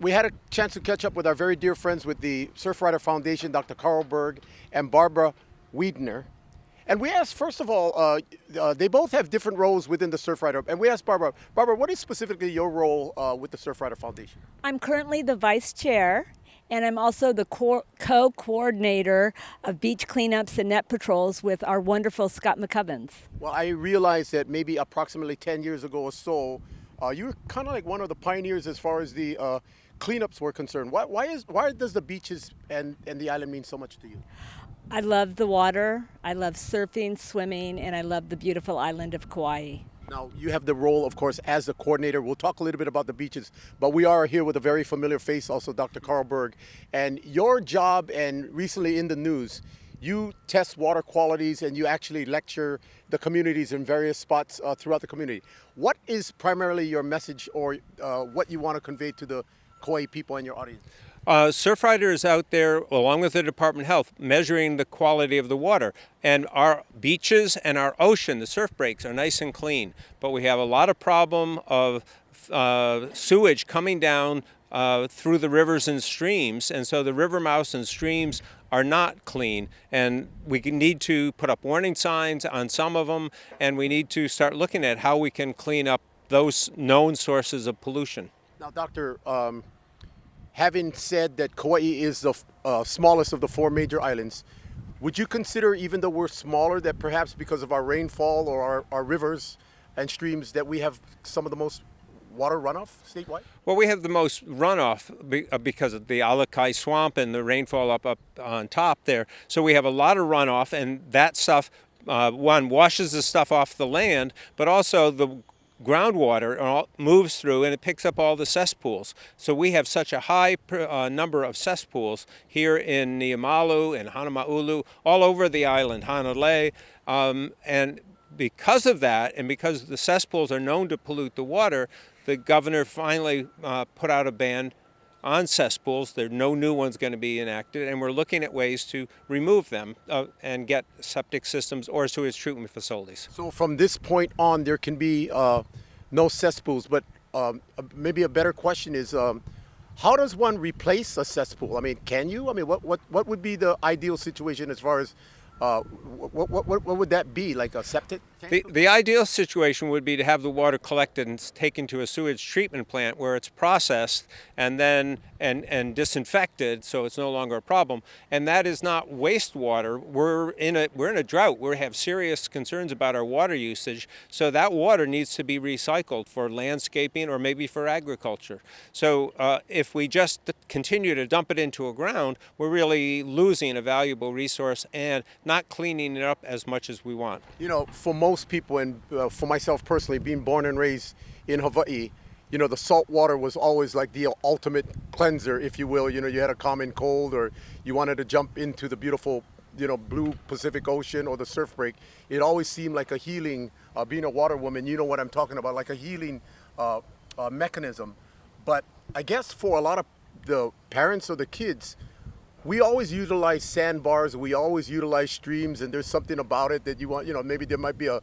we had a chance to catch up with our very dear friends with the Surfrider Foundation, Dr. Carl Berg and Barbara Wiedner. And we asked, first of all, they both have different roles within the Surfrider. And we asked Barbara, what is specifically your role with the Surfrider Foundation? I'm currently the vice chair, and I'm also the co-coordinator of beach cleanups and net patrols with our wonderful Scott McCubbins. Well, I realized that maybe approximately 10 years ago or so, you were kind of like one of the pioneers as far as the cleanups were concerned. Why does the beaches and the island mean so much to you? I love the water, I love surfing, swimming, and I love the beautiful island of Kauai. Now, you have the role, of course, as the coordinator. We'll talk a little bit about the beaches, but we are here with a very familiar face, also Dr. Carl Berg. And your job, and recently in the news, you test water qualities and you actually lecture the communities in various spots throughout the community. What is primarily your message or what you want to convey to the Kauai people and your audience? Surfrider is out there, along with the Department of Health, measuring the quality of the water. And our beaches and our ocean, the surf breaks, are nice and clean. But we have a lot of problem of sewage coming down through the rivers and streams. And so the river mouths and streams are not clean. And we need to put up warning signs on some of them. And we need to start looking at how we can clean up those known sources of pollution. Now, Doctor, having said that Kauai is the smallest of the four major islands, would you consider, even though we're smaller, that perhaps because of our rainfall or our rivers and streams, that we have some of the most water runoff statewide? Well, we have the most runoff because of the Alakai Swamp and the rainfall up on top there. So we have a lot of runoff, and that stuff, one, washes the stuff off the land, but also the groundwater moves through and it picks up all the cesspools. So we have such a high number of cesspools here in Niamalu and Hanamaulu, all over the island, Hanalei. And because of that, and because the cesspools are known to pollute the water, the governor finally put out a ban on cesspools. There are no new ones going to be enacted, and we're looking at ways to remove them and get septic systems or sewage treatment facilities. So from this point on, there can be no cesspools, but maybe a better question is, how does one replace a cesspool? I mean, can you? I mean, what would be the ideal situation as far as what would that be, like a septic tank? The ideal situation would be to have the water collected and taken to a sewage treatment plant where it's processed and then and disinfected, so it's no longer a problem. And that is not wastewater. We're in a drought. We have serious concerns about our water usage, so that water needs to be recycled for landscaping or maybe for agriculture. So if we just continue to dump it into a ground, we're really losing a valuable resource and not cleaning it up as much as we want. You know, for most people, and for myself personally, being born and raised in Hawaii, you know, the salt water was always like the ultimate cleanser, if you will. You know, you had a common cold or you wanted to jump into the beautiful, you know, blue Pacific Ocean or the surf break. It always seemed like a healing, being a water woman, you know what I'm talking about, like a healing mechanism. But I guess for a lot of the parents or the kids, we always utilize sandbars, we always utilize streams, and there's something about it that you want, you know, maybe there might be a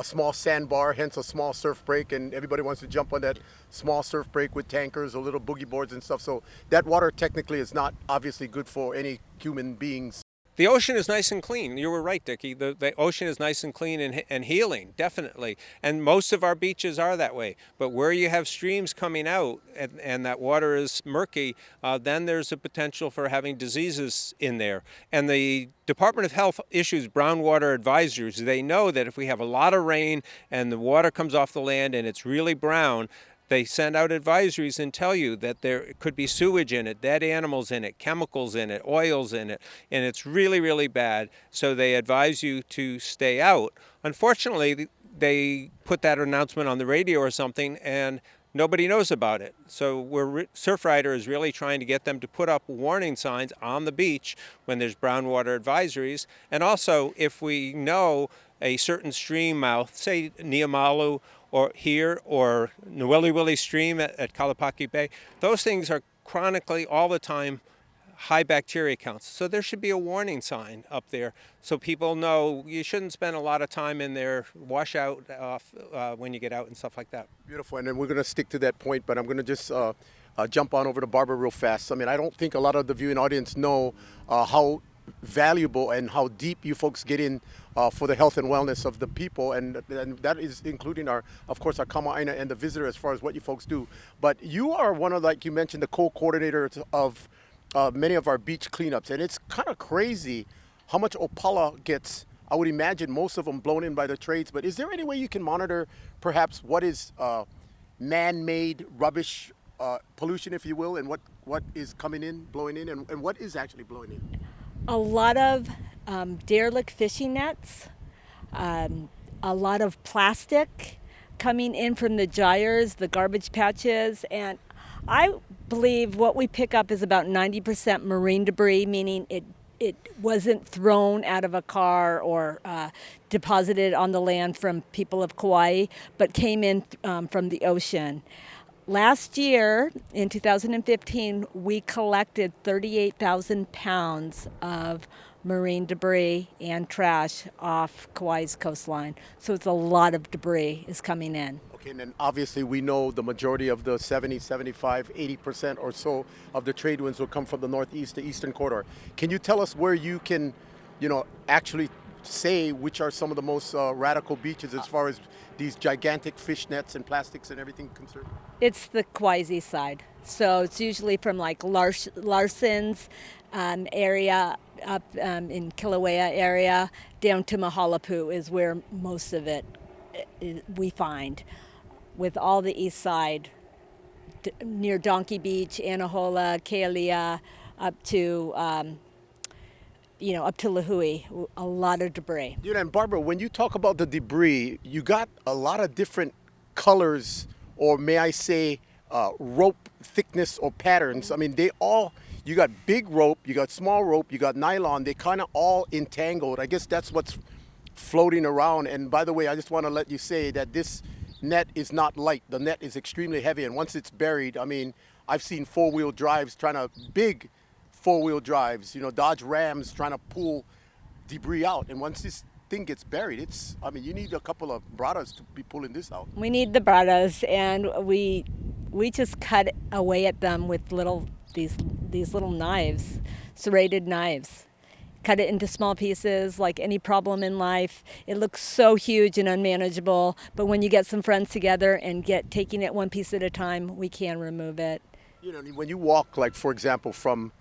small sandbar, hence a small surf break, and everybody wants to jump on that small surf break with tankers or little boogie boards and stuff. So that water technically is not obviously good for any human beings. The ocean is nice and clean. You were right, Dickie. The ocean is nice and clean and healing, definitely. And most of our beaches are that way. But where you have streams coming out and that water is murky, then there's a potential for having diseases in there. And the Department of Health issues brown water advisories. They know that if we have a lot of rain and the water comes off the land and it's really brown, they send out advisories and tell you that there could be sewage in it, dead animals in it, chemicals in it, oils in it, and it's really, really bad. So they advise you to stay out. Unfortunately, they put that announcement on the radio or something, and nobody knows about it. So Surfrider is really trying to get them to put up warning signs on the beach when there's brown water advisories. And also, if we know a certain stream mouth, say Niamalu or here or Nweli Willi Stream at Kalapaki Bay, those things are chronically all the time high bacteria counts. So there should be a warning sign up there so people know you shouldn't spend a lot of time in there, wash out when you get out and stuff like that. Beautiful, and then we're going to stick to that point, but I'm going to just jump on over to Barbara real fast. I mean, I don't think a lot of the viewing audience know how valuable and how deep you folks get in for the health and wellness of the people, and that is including of course, our Kama'aina and the visitor as far as what you folks do. But you are one of, like you mentioned, the co-coordinators of many of our beach cleanups, and it's kind of crazy how much opala gets. I would imagine most of them blown in by the trades, but is there any way you can monitor perhaps what is man-made rubbish, pollution, if you will, and what is coming in, blowing in, and what is actually blowing in? A lot of derelict fishing nets, a lot of plastic coming in from the gyres, the garbage patches, and I believe what we pick up is about 90% marine debris, meaning it wasn't thrown out of a car or deposited on the land from people of Kauai, but came in from the ocean. Last year, in 2015, we collected 38,000 pounds of marine debris and trash off Kauai's coastline. So it's a lot of debris is coming in. Okay, and then obviously we know the majority of the 70, 75, 80% or so of the trade winds will come from the northeast, the eastern corridor. Can you tell us where you can, actually say which are some of the most radical beaches as far as these gigantic fish nets and plastics and everything concerned? It's the Kauai side. So it's usually from like Larson's area up in Kilauea area down to Mahalapu is where most of it we find. With all the east side, near Donkey Beach, Anahola, Kealia, up to up to Lahui, a lot of debris. And Barbara, when you talk about the debris, you got a lot of different colors, or may I say, rope thickness or patterns. I mean, you got big rope, you got small rope, you got nylon, they kind of all entangled. I guess that's what's floating around. And by the way, I just want to let you say that this net is not light. The net is extremely heavy, and once it's buried, I mean, I've seen four-wheel drives big four-wheel drives, Dodge Rams trying to pull debris out. And once this thing gets buried, you need a couple of bradas to be pulling this out. We need the bradas, and we just cut away at them with these little knives, serrated knives. Cut it into small pieces, like any problem in life. It looks so huge and unmanageable, but when you get some friends together and taking it one piece at a time, we can remove it. When you walk, like for example, from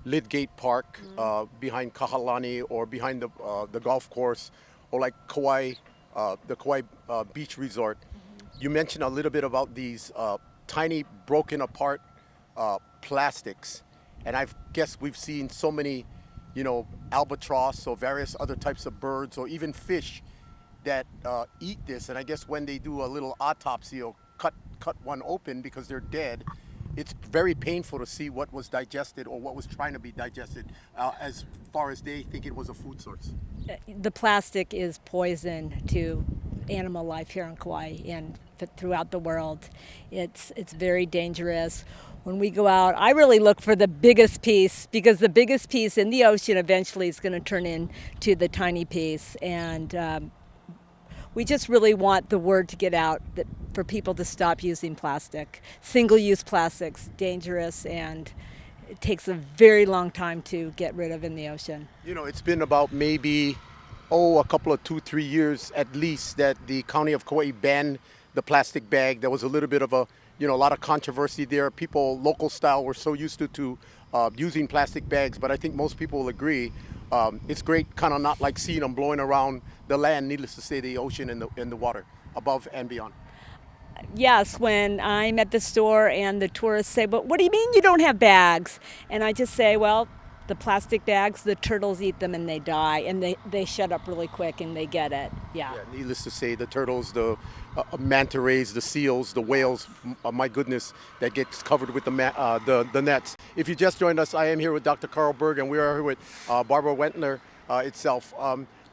Lidgate Park, behind Kahalani, or behind the golf course, or like Kauai, the Kauai Beach Resort, you mentioned a little bit about these tiny broken apart plastics, and I guess we've seen so many albatross or various other types of birds or even fish that eat this. And I guess when they do a little autopsy or cut one open because they're dead, it's very painful to see what was digested or what was trying to be digested as far as they think it was a food source. The plastic is poison to animal life here in Kauai and throughout the world. It's very dangerous. When we go out, I really look for the biggest piece, because the biggest piece in the ocean eventually is going to turn into the tiny piece. And we just really want the word to get out for people to stop using plastic. Single-use plastics, dangerous, and it takes a very long time to get rid of in the ocean. It's been about maybe, a couple of 2-3 years at least that the county of Kauai banned the plastic bag. There was a little bit of a lot of controversy there. People, local style, were so used to using plastic bags, but I think most people will agree it's great, kind of not like seeing them blowing around the land, needless to say, the ocean and the water above and beyond. Yes, when I'm at the store and the tourists say, "But what do you mean you don't have bags?" And I just say, well, the plastic bags, the turtles eat them and they die, and they shut up really quick and they get it. Yeah, needless to say, the turtles, the manta rays, the seals, the whales, my goodness, that gets covered with the nets. If you just joined us, I am here with Dr. Carl Berg, and we are here with Barbara Wiedner itself.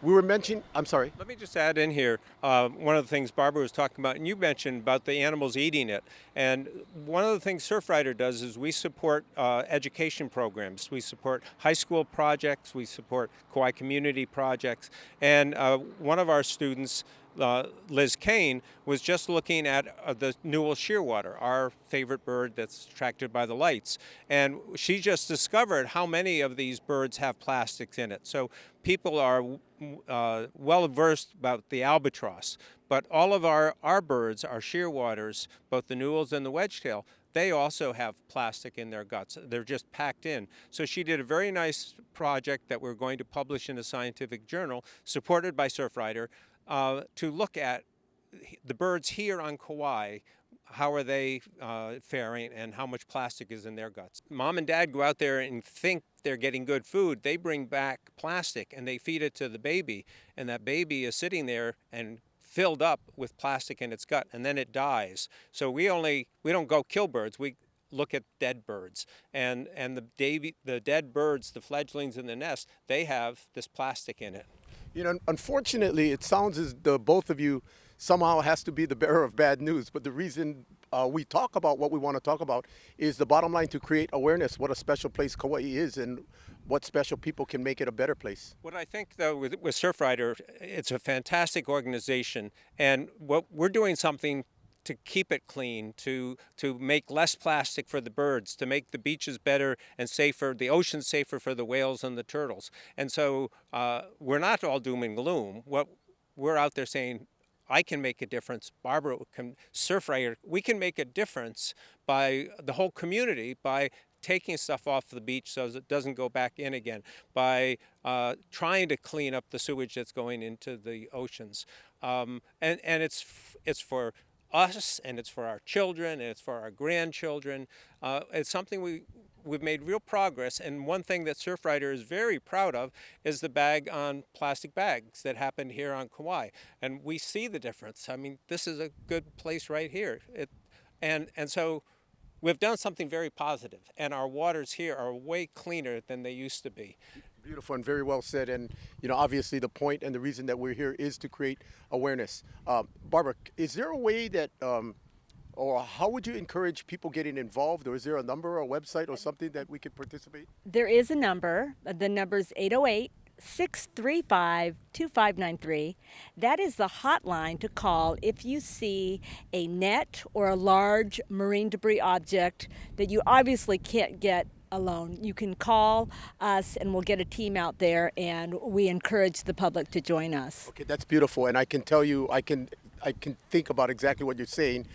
We were mentioning, I'm sorry. Let me just add in here, one of the things Barbara was talking about, and you mentioned about the animals eating it. And one of the things Surfrider does is we support education programs. We support high school projects. We support Kauai community projects. And one of our students Liz Kane, was just looking at the Newell shearwater, our favorite bird that's attracted by the lights. And she just discovered how many of these birds have plastics in it. So people are well versed about the albatross. But all of our birds, our shearwaters, both the Newells and the wedgetail, they also have plastic in their guts. They're just packed in. So she did a very nice project that we're going to publish in a scientific journal, supported by Surfrider, to look at the birds here on Kauai. How are they faring and how much plastic is in their guts? Mom and dad go out there and think they're getting good food. They bring back plastic and they feed it to the baby, and that baby is sitting there and filled up with plastic in its gut, and then it dies. So we don't go kill birds. We look at dead birds, and the dead birds, the fledglings in the nest, they have this plastic in it. You know, unfortunately, it sounds as the both of you somehow has to be the bearer of bad news. But the reason we talk about what we want to talk about is the bottom line: to create awareness what a special place Kauai is and what special people can make it a better place. What I think, though, with Surfrider, it's a fantastic organization, and what we're doing something to keep it clean, to make less plastic for the birds, to make the beaches better and safer, the ocean safer for the whales and the turtles. And so we're not all doom and gloom. What we're out there saying, I can make a difference. Barbara can, Surfrider, we can make a difference by the whole community, by taking stuff off the beach so it doesn't go back in again, by trying to clean up the sewage that's going into the oceans. And it's for us, and it's for our children, and it's for our grandchildren. It's something we've made real progress, and one thing that Surfrider is very proud of is the bag on plastic bags that happened here on Kauai. And we see the difference. I mean, this is a good place right here. And so we've done something very positive, and our waters here are way cleaner than they used to be. Beautiful and very well said. And, you know, obviously the point and the reason that we're here is to create awareness. Barbara, is there a way that, or how would you encourage people getting involved? Or is there a number or a website or something that we could participate? There is a number. The number is 808-635-2593. That is the hotline to call if you see a net or a large marine debris object that you obviously can't get alone. You can call us and we'll get a team out there, and we encourage the public to join us. Okay, that's beautiful. And I can tell you, I can think about exactly what you're saying.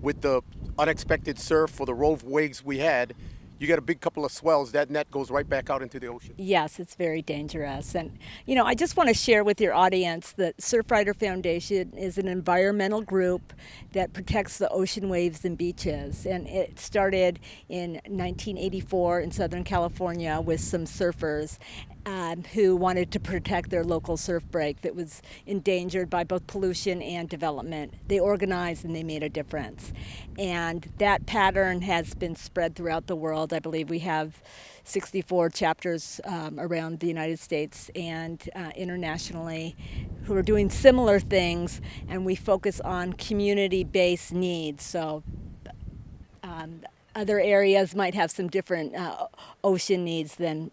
With the unexpected surf for the rove waves we had, you get a big couple of swells, that net goes right back out into the ocean. Yes, it's very dangerous. And, you know, I just want to share with your audience that Surfrider Foundation is an environmental group that protects the ocean waves and beaches. And it started in 1984 in Southern California with some surfers who wanted to protect their local surf break that was endangered by both pollution and development. They organized and they made a difference. And that pattern has been spread throughout the world. I believe we have 64 chapters around the United States and internationally who are doing similar things, and we focus on community-based needs. So other areas might have some different ocean needs than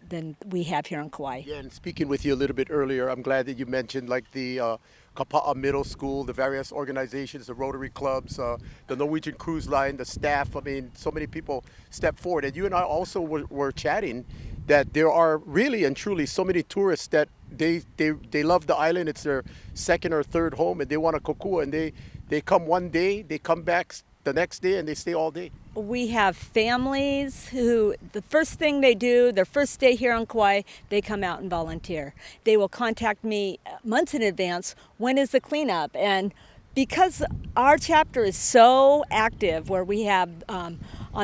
we have here on Kauai. Yeah, and speaking with you a little bit earlier, I'm glad that you mentioned like the Kapa'a Middle School, the various organizations, the Rotary clubs, the Norwegian Cruise Line, the staff. I mean, so many people step forward. And you and I also were chatting that there are really and truly so many tourists that they love the island. It's their second or third home, and they want to kokua, and they come one day, they come back the next day, and they stay all day. We have families who, the first thing they do, their first day here on Kauai, they come out and volunteer. They will contact me months in advance, when is the cleanup? And because our chapter is so active, where we have on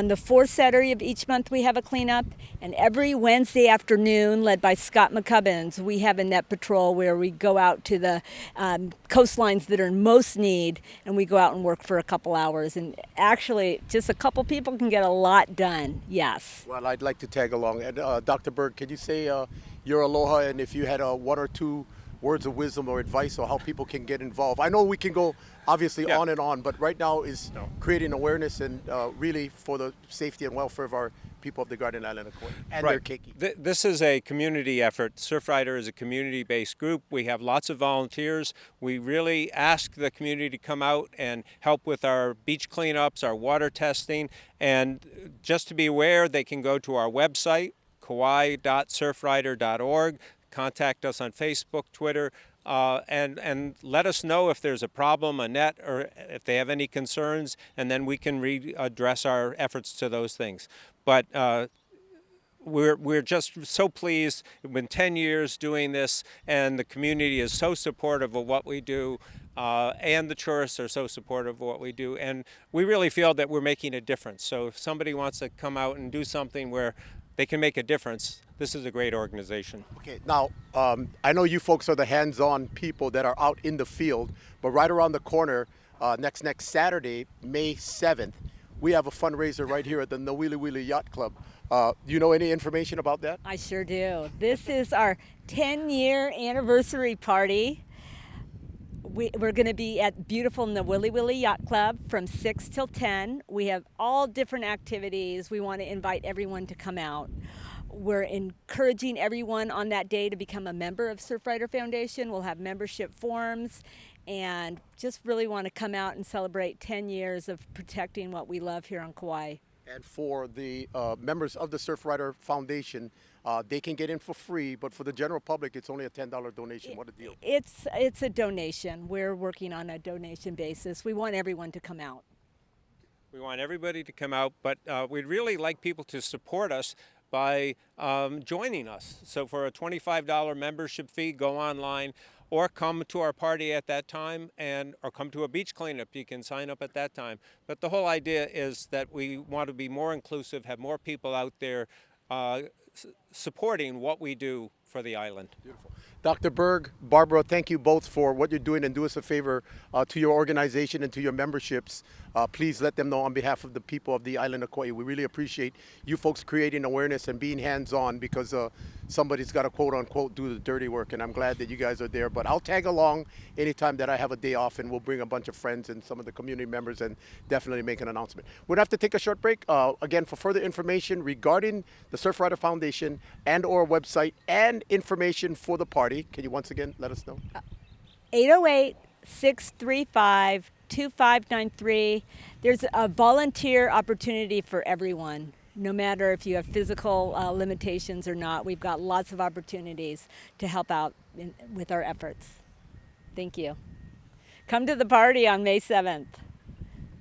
the fourth Saturday of each month we have a cleanup, and every Wednesday afternoon, led by Scott McCubbins, we have a net patrol where we go out to the coastlines that are in most need, and we go out and work for a couple hours. And actually, just a couple people can get a lot done, yes. Well, I'd like to tag along. And Dr. Berg, can you say your aloha, and if you had one or two words of wisdom or advice or how people can get involved? I know we can go obviously Yeah. on and on, but right now is creating awareness and really for the safety and welfare of our people of the Garden Island of Kauai and their keiki. This is a community effort. Surfrider is a community-based group. We have lots of volunteers. We really ask the community to come out and help with our beach cleanups, our water testing, and just to be aware, they can go to our website, kauai.surfrider.org, contact us on Facebook, Twitter, and let us know if there's a problem, a net, or if they have any concerns, and then we can address our efforts to those things. But we're just so pleased. It's been 10 years doing this, and the community is so supportive of what we do, and the tourists are so supportive of what we do, and we really feel that we're making a difference. So if somebody wants to come out and do something where they can make a difference, this is a great organization. Okay, now I know you folks are the hands-on people that are out in the field, but right around the corner, next Saturday, May 7th, we have a fundraiser right here at the Nawili Wili Yacht Club. Do you know any information about that? I sure do. This is our 10-year anniversary party. We're going to be at beautiful Nawili Wili Yacht Club from 6 till 10. We have all different activities. We want to invite everyone to come out. We're encouraging everyone on that day to become a member of Surfrider Foundation. We'll have membership forms and just really want to come out and celebrate 10 years of protecting what we love here on Kauai. And for the members of the Surfrider Foundation, they can get in for free, but for the general public, it's only a $10 donation. What a deal. It's a donation. We're working on a donation basis. We want everyone to come out. We want everybody to come out, but we'd really like people to support us by joining us. So for a $25 membership fee, go online or come to our party at that time, or come to a beach cleanup. You can sign up at that time. But the whole idea is that we want to be more inclusive, have more people out there supporting what we do for the island. Beautiful. Dr. Berg, Barbara, thank you both for what you're doing, and do us a favor to your organization and to your memberships. Please let them know on behalf of the people of the island of Kauai. We really appreciate you folks creating awareness and being hands-on, because somebody's got to quote unquote do the dirty work, and I'm glad that you guys are there. But I'll tag along anytime that I have a day off, and we'll bring a bunch of friends and some of the community members and definitely make an announcement. We're gonna have to take a short break. Again, for further information regarding the Surfrider Foundation and or website and information for the party, can you once again let us know? 808-635-2593. There's a volunteer opportunity for everyone. No matter if you have physical limitations or not, we've got lots of opportunities to help out with our efforts. Thank you. Come to the party on May 7th.